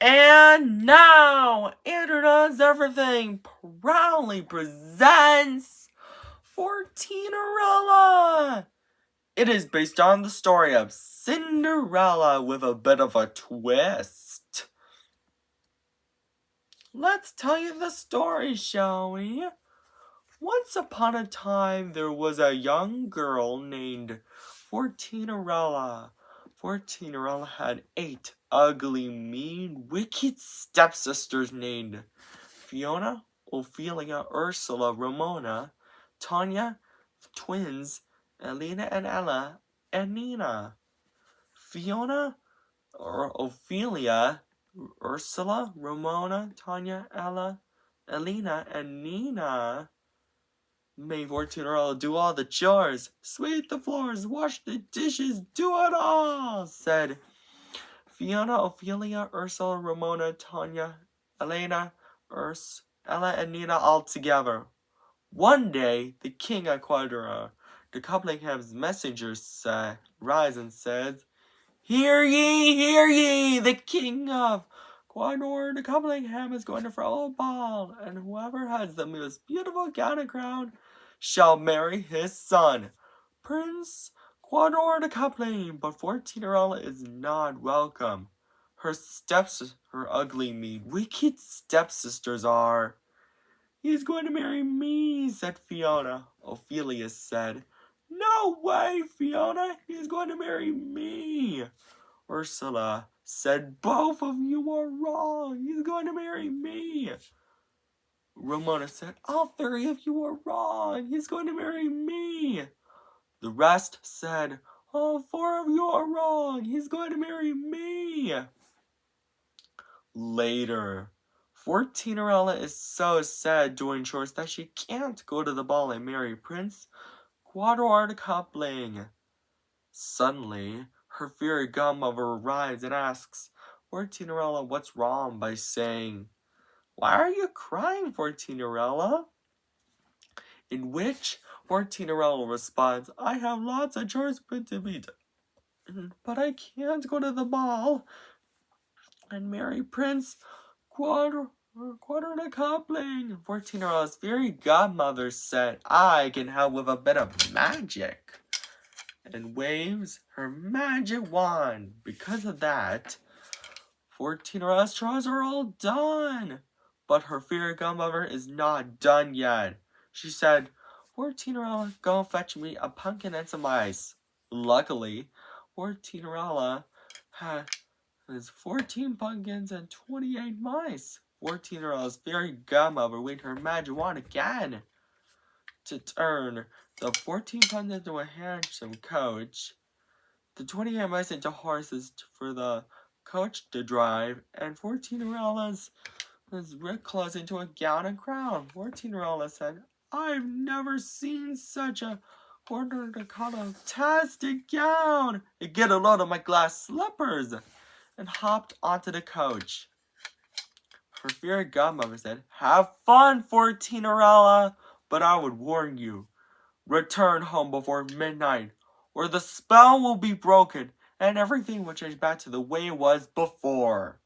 And now, Andrew Does Everything proudly presents Cinderella. It is based on the story of Cinderella with a bit of a twist. Let's tell you the story, shall we? Once upon a time, there was a young girl named Cinderella. Cinderella had 8 ugly, mean, wicked stepsisters named Fiona, Ophelia, Ursula, Ramona, Tanya, twins, Elena and Ella, and Nina. Fiona, Ophelia, Ursula, Ramona, Tanya, Ella, Elena, and Nina made Cinderella do all the chores, sweep the floors, wash the dishes, do it all, said Fiona, Ophelia, Ursula, Ramona, Tanya, Elena, Ella, and Nina all together. One day, the king of Quadra, the Cuppingham's messengers rise and says, Hear ye, the king of Quadra, the Cuplingham is going to throw a ball, and whoever has the most beautiful gown and crown shall marry his son, Prince Quadra the Coupling. But Cinderella is not welcome. Her ugly, mean, wicked stepsisters are. He's going to marry me, said Fiona. Ophelia said, No way, Fiona, he's going to marry me. Ursula said, Both of you are wrong, he's going to marry me. Ramona said, All 3 of you are wrong, he's going to marry me. The rest said, All 4 of you are wrong, he's going to marry me. Later, Cinderella is so sad doing chores that she can't go to the ball and marry Prince Quadra the Coupling. Suddenly, her fairy godmother arrives and asks Cinderella what's wrong by saying, Why are you crying, Cinderella? In which Cinderella responds, I have lots of chores to be done, but I can't go to the ball and marry Prince Quadra the Coupling. Cinerella's fairy godmother said, I can help with a bit of magic, and waves her magic wand. Because of that, Cinerella's chores are all done. But her fairy godmother is not done yet. She said, Cinderella, go fetch me a pumpkin and some ice. Luckily, Cinderella has 14 pumpkins and 28 mice. Cinerella's fairy godmother waved her magic wand again to turn the 14 pumpkins into a handsome coach, the 28 mice into horses for the coach to drive, and Cinerella's red clothes into a gown and crown. Cinderella said, I've never seen such a fantastic gown. Get a load of my glass slippers, and hopped onto the coach. Her fairy godmother said, Have fun, Cinderella, but I would warn you, return home before midnight, or the spell will be broken, and everything will change back to the way it was before.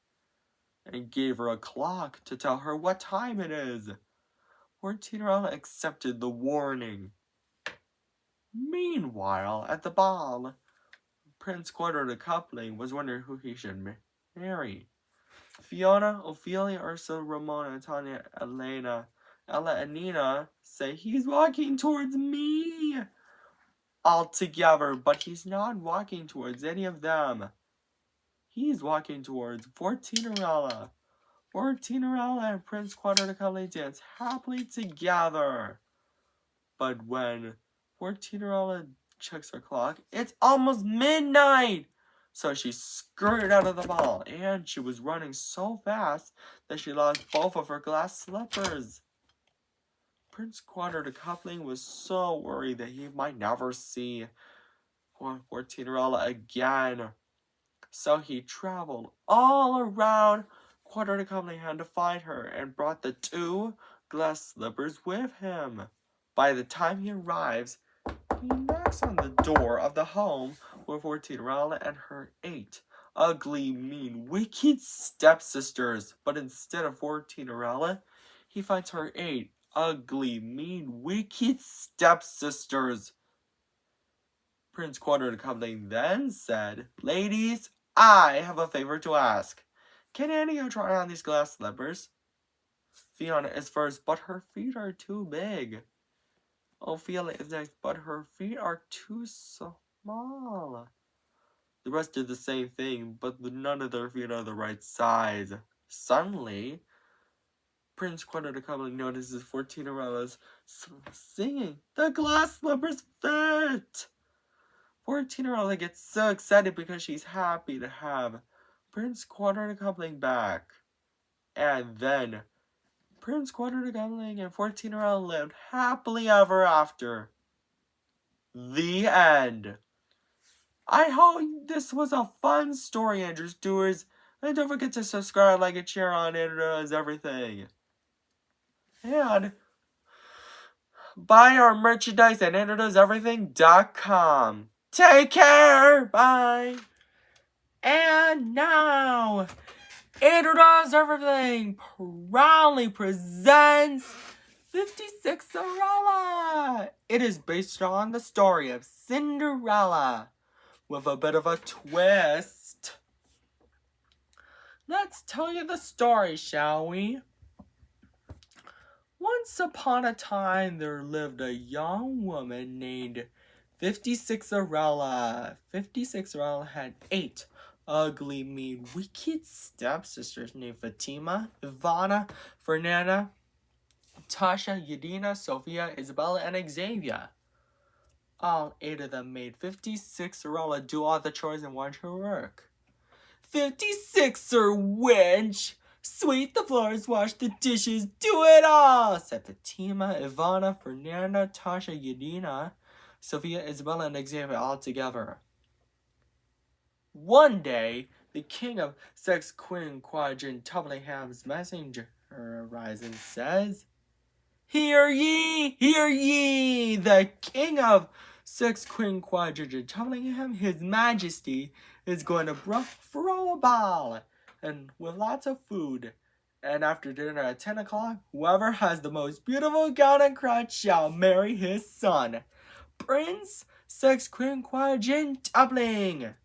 And gave her a clock to tell her what time it is. Cinderella accepted the warning. Meanwhile, at the ball, Prince Quadra the Coupling was wondering who he should marry. Fiona, Ophelia, Ursula, Ramona, Tanya, Elena, Ella, and Nina say he's walking towards me all together, but he's not walking towards any of them. He's walking towards Cinderella. Cinderella and Prince Quadra the Coupling dance happily together. But when Cinderella checks her clock, it's almost midnight! So she scurried out of the ball, and she was running so fast that she lost both of her glass slippers. Prince Quadra the Coupling was so worried that he might never see Cinderella again. So he traveled all around Quadra the Coupling had to find her and brought the 2 glass slippers with him. By the time he arrives, he knocks on the door of the home where Cinderella and her 8 ugly, mean, wicked stepsisters. But instead of 14 Cinderella, he finds her 8 ugly, mean, wicked stepsisters. Prince Quarter-Cumbling then said, "Ladies, I have a favor to ask. Can any of you try on these glass slippers?" Fiona is first, but her feet are too big. Ophelia is next, but her feet are too small. The rest did the same thing, but none of their feet are the right size. Suddenly, Prince Quarter-Cumbling notices 14 Cinderella's singing. The glass slippers fit! 14 Cinderella gets so excited because she's happy to have Prince Quarter-Cumbling back. And then, Prince Quarter-Cumbling and 14 Cinderella lived happily ever after. The end. I hope this was a fun story, Andrew Stewards. And don't forget to subscribe, like, and share on Andrew Does Everything. And buy our merchandise at andrewdoeseverything.com. Take care. Bye. And now, Andrew Does Everything proudly presents 56 Cinderella. It is based on the story of Cinderella, with a bit of a twist. Let's tell you the story, shall we? Once upon a time, there lived a young woman named 56 Cinderella. 56 Cinderella had 8 ugly, mean, wicked stepsisters named Fatima, Ivana, Fernanda, Tasha, Yadina, Sophia, Isabella, and Xavier. All 8 of them made 56 Cinderella do all the chores and watch her work. 56er wench! Sweep the floors, wash the dishes, do it all! Said Fatima, Ivana, Fernanda, Tasha, Yadina, Sophia, Isabella, and Xavier all together. One day, the king of Sex Queen Quadrant Tublingham's messenger arises and says, "Hear ye, hear ye! The king of Sex Queen Quadrant Tublingham, his majesty, is going to throw a ball, and with lots of food. And after dinner at 10 o'clock, whoever has the most beautiful gown and crown shall marry his son, Prince Sex Queen Quadrant Tubling."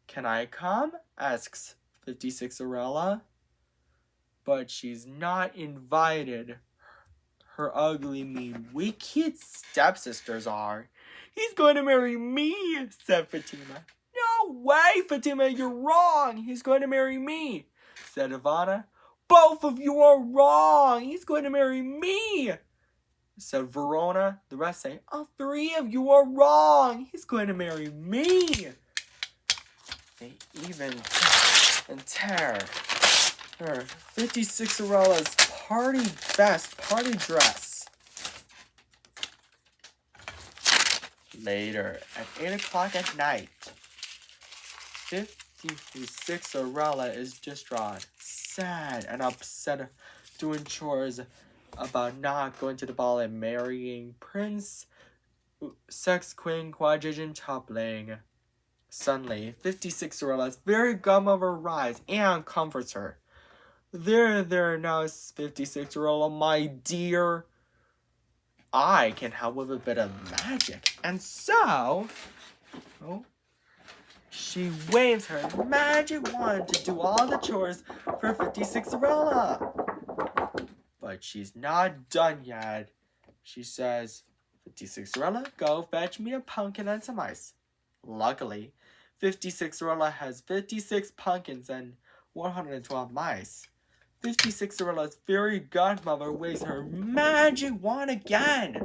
"Can I come?" asks 56 Cinderella. But she's not invited. Her ugly, mean, wicked stepsisters are. "He's going to marry me," said Fatima. "No way, Fatima, you're wrong. He's going to marry me," said Ivana. "Both of you are wrong. He's going to marry me," said Verona. The rest say, "All 3 of you are wrong. He's going to marry me." They even tear her 56 Cinderella's party dress. Later, at 8 o'clock at night, 56 Cinderella is distraught, sad, and upset, doing chores about not going to the ball and marrying Prince Sex Queen Quadrant Tubling. Suddenly, 56 Cinderella's very godmother arrives and comforts her. There now, 56 Cinderella, my dear. I can help with a bit of magic." And so, she waves her magic wand to do all the chores for 56 Cinderella. But she's not done yet. She says, "56 Cinderella, go fetch me a pumpkin and some ice." Luckily, 56 Cinderella has 56 pumpkins and 112 mice. 56 Cinderella's fairy godmother waves her magic wand again.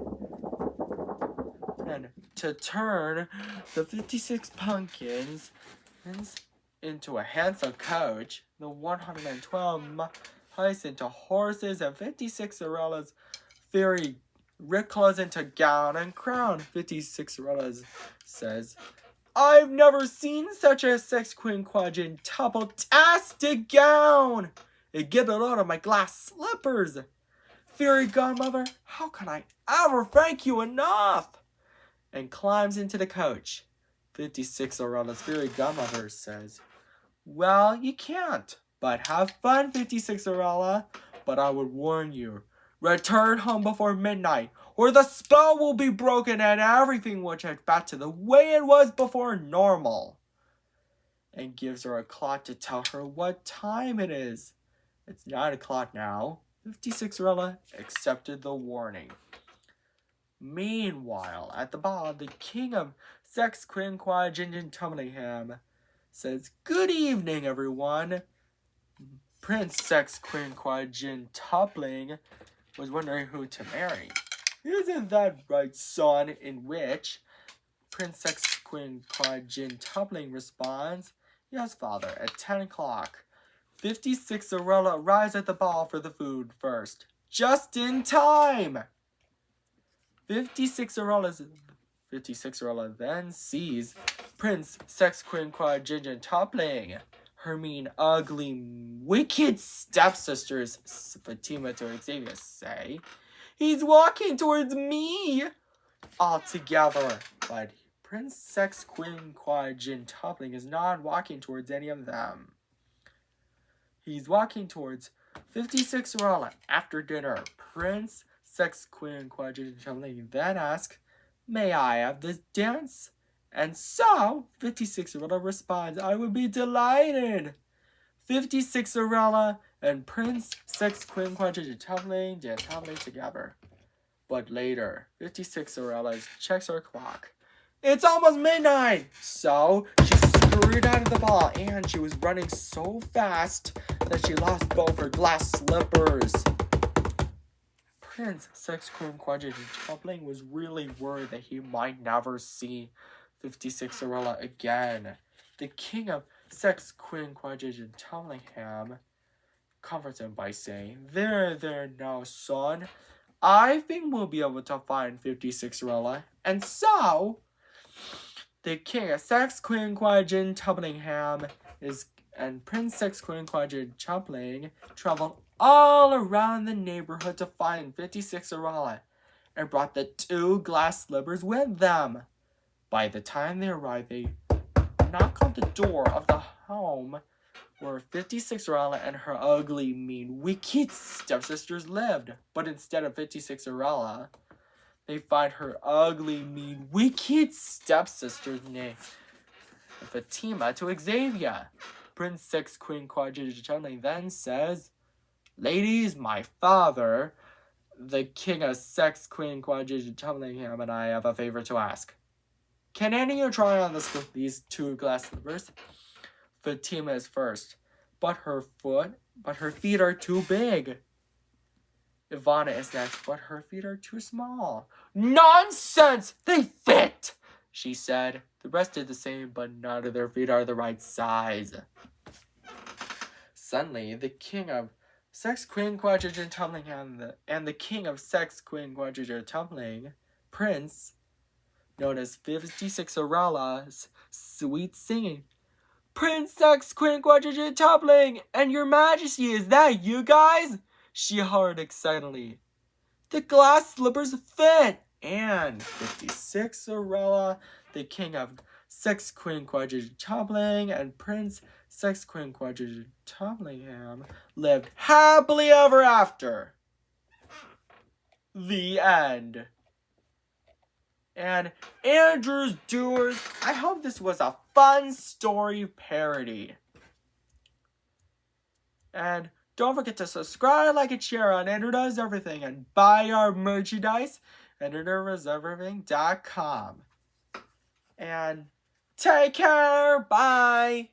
And to turn the 56 pumpkins into a handsome coach, the 112 mice into horses, and 56 Cinderella's fairy clothes into gown and crown. 56 Cinderella says, "I've never seen such a Sex Queen Quadrant Tubble-tastic gown. Get it out of my glass slippers. Fairy godmother, how can I ever thank you enough?" And climbs into the coach. 56 Cinderella's fairy godmother says, Well, you can't. But have fun, 56erella. But I would warn you, return home before midnight, or the spell will be broken and everything will change back to the way it was before normal. And gives her a clock to tell her what time it is. It's 9 o'clock now. 56erella accepted the warning. Meanwhile, at the ball, the king of Sex Quinquaginton Tumlingham says, "Good evening, everyone." Prince Sex Quinquagin Toppling was wondering who to marry. "Isn't that right, son?" In which Prince Sex Quinquagin Toppling responds, "Yes, father, at 10 o'clock. 56erella arrives at the ball for the food first. Just in time!" 56erella then sees Prince Sex Quinquagin Toppling. Her mean, ugly, wicked stepsisters, Fatima to Xavier, say, "He's walking towards me!" all together. But Prince Sex Quinquagin Toppling is not walking towards any of them. He's walking towards 56erella. After dinner, Prince Sex Quinquagin Toppling then asks, "May I have this dance?" And so 56erella responds, "I would be delighted." 56erella and Prince Sex Quinquagin Toppling dance happily together. But later, 56erella checks her clock. It's almost midnight! So she scurried out of the ball, and she was running so fast that she lost both her glass slippers. Prince Sex Quinquagin Toppling was really worried that he might never see 56erella again. The king of Sex Quinquagin Topplingham comforts him by saying, There now, son. I think we'll be able to find 56erella." And so the king of Sex Quinquagin Topplingham and Prince Sex Quinquagin Toppling traveled all around the neighborhood to find 56erella and brought the 2 glass slippers with them. By the time they arrived, they knocked on the door of the home where 56erella and her ugly, mean, wicked stepsisters lived. But instead of 56erella, they find her ugly, mean, wicked stepsisters named Fatima to Xavier. Prince Sex Quinquagin Toppling then says, "Ladies, my father, the king of Sex Quinquagin Topplingham, and I have a favor to ask. Can any of you try on these 2 glass slippers?" Fatima is first, but her feet are too big. Ivana is next, but her feet are too small. "Nonsense! They fit!" she said. The rest did the same, but none of their feet are the right size. Suddenly, the king of Sex Quinquagin Toppling and the king of Sex Quinquagin Toppling, Prince, noticed 56erella's sweet singing. "Prince Sex Quinquagin Toppling, and your majesty, is that you guys?" she hollered excitedly. "The glass slippers fit!" And 56erella, the king of Sex Quinquagin Toppling, and Prince Sex Quinquagin Topplingham lived happily ever after. The end. And Andrew's Doers, I hope this was a fun story parody. And don't forget to subscribe, like, and share on Andrew Does Everything, and buy our merchandise at AndrewDoesEverything.com. And take care. Bye.